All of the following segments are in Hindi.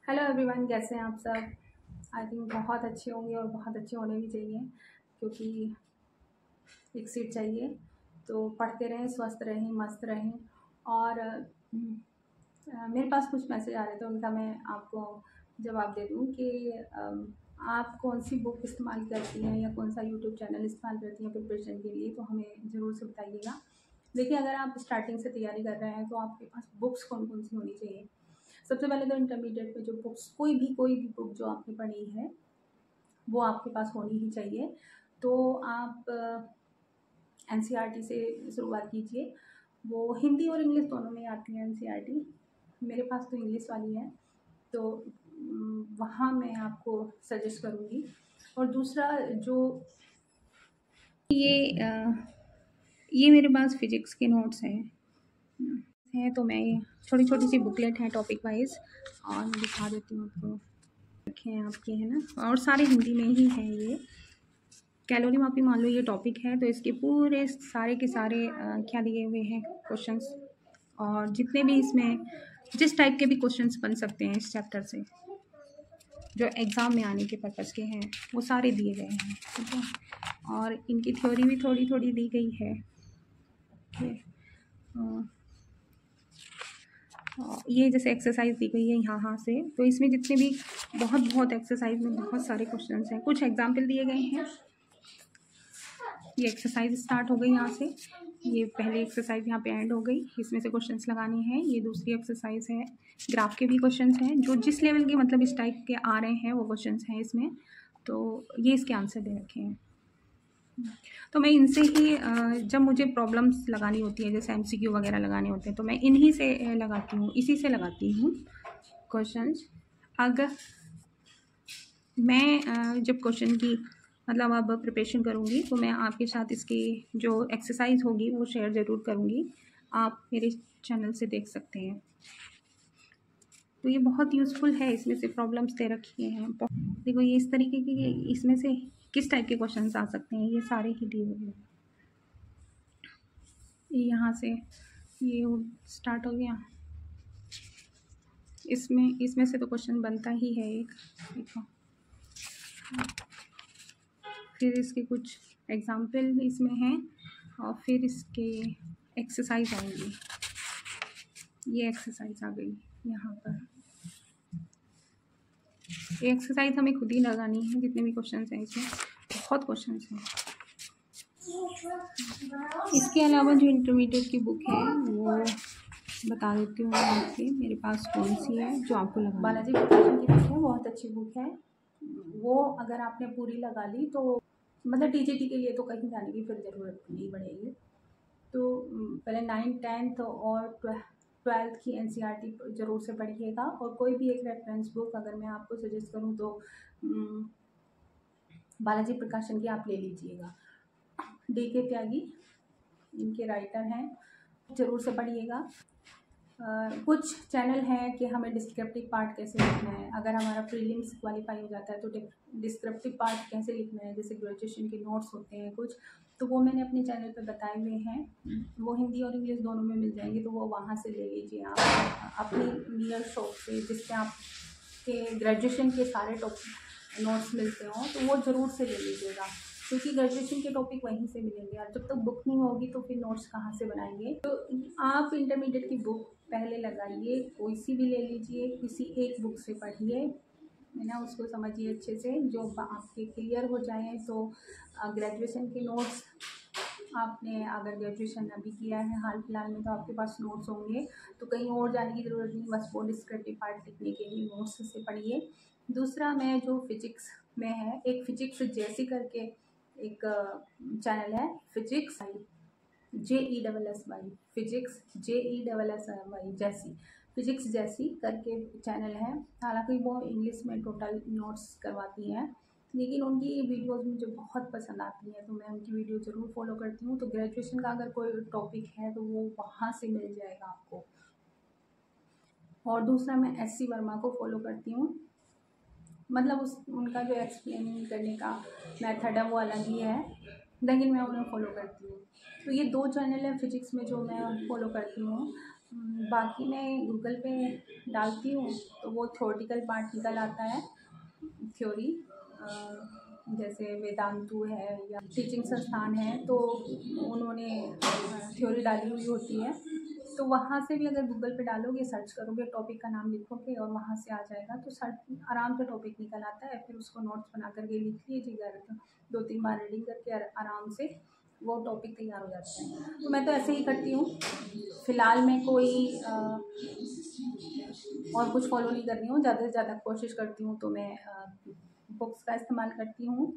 हेलो एवरीवन, कैसे हैं आप सब। आई थिंक बहुत अच्छे होंगे और बहुत अच्छे होने भी चाहिए, क्योंकि एक सीट चाहिए। तो पढ़ते रहें, स्वस्थ रहें, मस्त रहें। और मेरे पास कुछ मैसेज आ रहे थे, उनका मैं आपको जवाब दे दूं कि आप कौन सी बुक इस्तेमाल करती हैं या कौन सा यूट्यूब चैनल इस्तेमाल करती हैं प्रिपरेशन के लिए, तो हमें ज़रूर से बताइएगा। देखिए, अगर आप स्टार्टिंग से तैयारी कर रहे हैं तो आपके पास बुक्स कौन कौन सी होनी चाहिए। सबसे पहले तो इंटरमीडिएट में जो बुक्स कोई भी बुक जो आपने पढ़ी है वो आपके पास होनी ही चाहिए। तो आप एनसीईआरटी से शुरुआत कीजिए। वो हिंदी और इंग्लिश दोनों में आती है एनसीईआरटी। मेरे पास तो इंग्लिश वाली है, तो वहाँ मैं आपको सजेस्ट करूँगी। और दूसरा जो ये मेरे पास फिजिक्स के नोट्स हैं, तो मैं छोटी छोटी सी बुकलेट है टॉपिक वाइज, और मैं दिखा देती हूँ आपको। रखे हैं आपके, है ना, और सारे हिंदी में ही हैं। ये कैलोरी मापी मान लो ये टॉपिक है, तो इसके पूरे सारे के सारे क्या दिए हुए हैं क्वेश्चंस, और जितने भी इसमें जिस टाइप के भी क्वेश्चंस बन सकते हैं इस चैप्टर से, जो एग्ज़ाम में आने के पर्पज़ के हैं, वो सारे दिए गए हैं। ठीक है, और इनकी थ्योरी भी थोड़ी थोड़ी दी गई है। ये जैसे एक्सरसाइज दी गई है यहाँ से, तो इसमें जितने भी बहुत एक्सरसाइज में बहुत सारे क्वेश्चंस हैं, कुछ एग्जाम्पल दिए गए हैं। ये एक्सरसाइज स्टार्ट हो गई यहाँ से, ये पहली एक्सरसाइज यहाँ पे एंड हो गई, इसमें से क्वेश्चंस लगानी है। ये दूसरी एक्सरसाइज है, ग्राफ के भी क्वेश्चंस हैं, जो जिस लेवल के मतलब इस टाइप के आ रहे हैं वो क्वेश्चंस हैं इसमें। तो ये इसके आंसर दे रखे हैं। तो मैं इनसे ही जब मुझे प्रॉब्लम्स लगानी होती है, जैसे एमसीक्यू वगैरह लगाने होते हैं, तो मैं इन्हीं से लगाती हूँ, इसी से लगाती हूँ क्वेश्चंस। अगर मैं जब क्वेश्चन की मतलब अब प्रिपरेशन करूँगी, तो मैं आपके साथ इसकी जो एक्सरसाइज होगी वो शेयर ज़रूर करूँगी, आप मेरे चैनल से देख सकते हैं। तो ये बहुत यूज़फुल है, इसमें से प्रॉब्लम्स दे रखी हैं। देखो, ये इस तरीके की, इसमें से किस टाइप के क्वेश्चंस आ सकते हैं, ये सारे ही दिए हुए हैं। यहाँ से ये स्टार्ट हो गया, इसमें से तो क्वेश्चन बनता ही है एक। देखो, फिर इसके कुछ एग्जाम्पल इसमें हैं, और फिर इसके एक्सरसाइज आएंगी। ये एक्सरसाइज आ गई यहाँ पर। ये एक्सरसाइज हमें खुद ही लगानी है, जितने भी क्वेश्चंस हैं इसमें, बहुत क्वेश्चंस हैं। इसके अलावा जो इंटरमीडिएट की बुक है वो बता देती हूँ मैं आपके, मेरे पास कौन सी है जो आपको लगा। बालाजी प्रकाशन की बुक है, बहुत अच्छी बुक है वो। अगर आपने पूरी लगा ली तो मतलब टीजीटी के लिए तो कहीं जाने की फिर ज़रूरत नहीं पड़ेगी। तो पहले 9th 10th और 12th की एनसीईआरटी ज़रूर से पढ़िएगा। और कोई भी एक रेफरेंस बुक अगर मैं आपको सजेस्ट करूँ तो बालाजी प्रकाशन की आप ले लीजिएगा। DK त्यागी इनके राइटर हैं, ज़रूर से पढ़िएगा। कुछ चैनल हैं कि हमें डिस्क्रिप्टिव पार्ट कैसे लिखना है, अगर हमारा प्रीलिम्स क्वालिफाई हो जाता है तो डिस्क्रिप्टिव पार्ट कैसे लिखना है, जैसे ग्रेजुएशन के नोट्स होते हैं कुछ, तो वो मैंने अपने चैनल पे बताए हुए हैं। वो हिंदी और इंग्लिश दोनों में मिल जाएंगे, तो वो वहाँ से ले लीजिए आप अपनी नियर शॉप से, जिससे आप के ग्रेजुएशन के सारे नोट्स मिलते हों, तो वो ज़रूर से ले लीजिएगा, क्योंकि ग्रेजुएशन के टॉपिक वहीं से मिलेंगे। और जब तक बुक नहीं होगी तो फिर नोट्स कहाँ से बनाएंगे। तो आप इंटरमीडिएट की बुक पहले लगाइए, कोई सी भी ले लीजिए, किसी एक बुक से पढ़िए, है ना, उसको समझिए अच्छे से। जो आपके क्लियर हो जाए तो ग्रेजुएशन के नोट्स, आपने अगर ग्रेजुएशन अभी किया है हाल फिलहाल में, तो आपके पास नोट्स होंगे, तो कहीं और जाने की ज़रूरत नहीं, बस वो डिस्क्रिप्टिव पार्ट लिखने के लिए नोट्स से पढ़िए। दूसरा, मैं जो फिजिक्स में है, एक फिजिक्स जैसी करके एक चैनल है, फिजिक्स JESSY, फिजिक्स JESSY जैसी, फिजिक्स जैसी करके चैनल है। हालांकि वो इंग्लिश में टोटल नोट्स करवाती हैं, लेकिन उनकी वीडियोस मुझे बहुत पसंद आती हैं, तो मैं उनकी वीडियो ज़रूर फॉलो करती हूँ। तो ग्रेजुएशन का अगर कोई टॉपिक है तो वो वहाँ से मिल जाएगा आपको। और दूसरा, मैं SC वर्मा को फॉलो करती हूँ, मतलब उनका जो एक्सप्लेन करने का मेथड है वो अलग ही है, लेकिन मैं उन्हें फॉलो करती हूँ। तो ये 2 चैनल है फिजिक्स में जो मैं फॉलो करती हूँ। बाकी मैं गूगल पे डालती हूँ तो वो थ्योरेटिकल पार्ट निकल आता है, थ्योरी, जैसे वेदांतु है या टीचिंग संस्थान है तो उन्होंने थ्योरी डाली हुई होती है। तो वहाँ से भी अगर गूगल पे डालोगे, सर्च करोगे, टॉपिक का नाम लिखोगे और वहाँ से आ जाएगा, तो सर्च आराम से टॉपिक निकल आता है। फिर उसको नोट्स बना करके लिख लीजिएगा, 2-3 बार रीडिंग करके आराम से वो टॉपिक तैयार हो जाता है। तो मैं तो ऐसे ही करती हूँ। फ़िलहाल मैं कोई और कुछ फॉलो नहीं कर रही हूँ। ज़्यादा से ज़्यादा कोशिश करती हूँ तो मैं बुक्स का इस्तेमाल करती हूँ,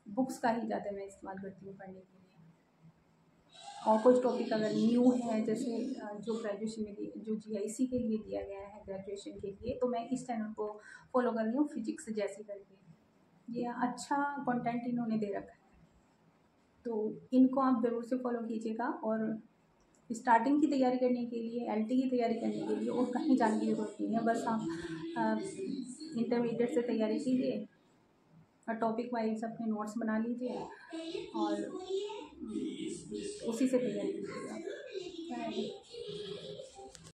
बुक्स का ही ज़्यादा मैं इस्तेमाल करती हूँ पढ़ने के लिए। और कुछ टॉपिक अगर न्यू है, जैसे जो ग्रेजुएशन में जो GIC के लिए दिया गया है ग्रेजुएशन के लिए, तो मैं इस चैनल को फॉलो कर रही हूँ, फिजिक्स जैसी करके। ये अच्छा कंटेंट इन्होंने दे रखा है, तो इनको आप ज़रूर से फॉलो कीजिएगा। और स्टार्टिंग की तैयारी करने के लिए, LT की तैयारी करने के लिए और कहीं जाने की ज़रूरत नहीं है। बस आप इंटरमीडिएट से तैयारी कीजिए और टॉपिक वाइज अपने नोट्स बना लीजिए और उसी से तैयारी कीजिएगा।